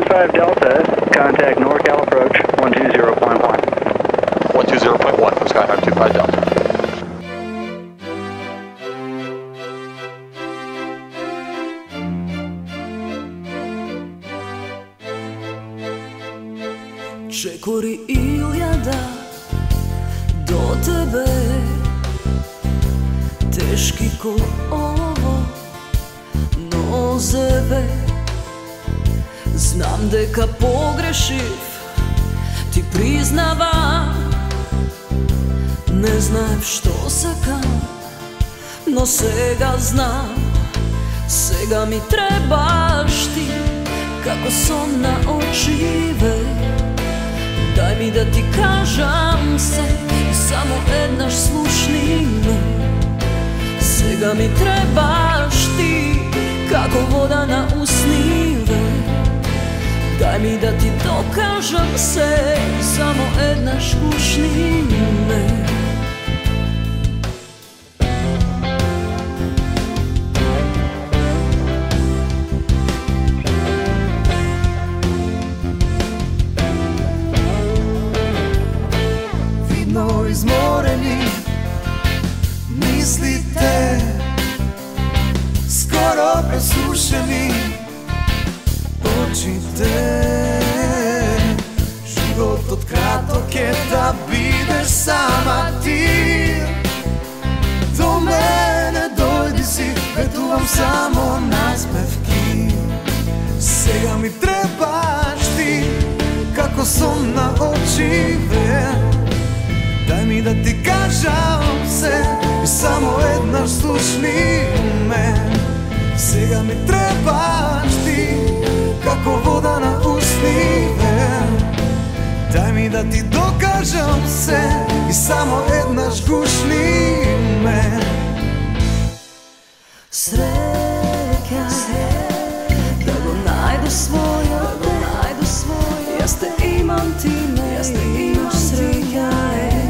125 Delta, contact NorCal approach 120.1. 120.1 from Skyhawk 25 Delta. Čekori iljada do tebe, teški ko ovo nozebe. Znam deka pogrešiv, ti priznavam, ne znam što sakam, no sega znam, sega mi trebaš ti, kako son na očive. Daj mi da ti kažem se, samo jednaš slušni me. Sega mi trebaš ti, kako voda na usnive. Daj mi da ti dokažem se, samo jednaš slušni me. Izmoreni, mislite, skoro presušeni, očite. Život od kratok je da bideš sama ti. Do mene dojdi si, vetuvam samo naspevki. Sega mi trebaš ti, kako son na očive. Daj mi da ti kažem se, i samo jednaš slušni me. Sega mi trebaš ti, kako voda na usnive. Daj mi da ti dokažem se, i samo jednaš gušni me. Sreća je da go najdu svoje, jas te imam ti me, jas te imaš sreća je.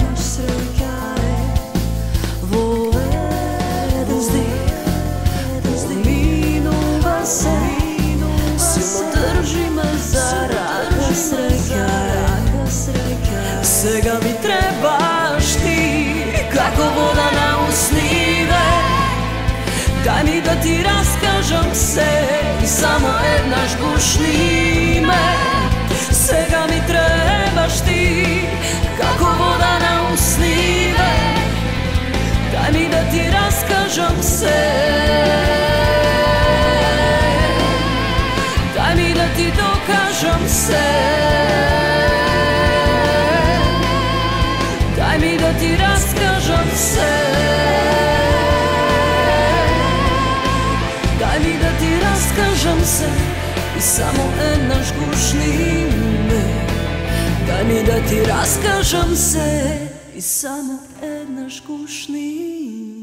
Svega mi trebaš ti, kako voda na usnive. Daj mi da ti raskažem se, i samo jednaš gušni me. Svega mi trebaš ti, kako voda na usnive. Daj mi da ti raskažem se, daj mi da ti dokažem se. Daj mi da ti raskažem se, daj mi da ti raskažem se, i samo jednaš gušni me. Daj mi da ti raskažem se, i samo jednaš gušni me.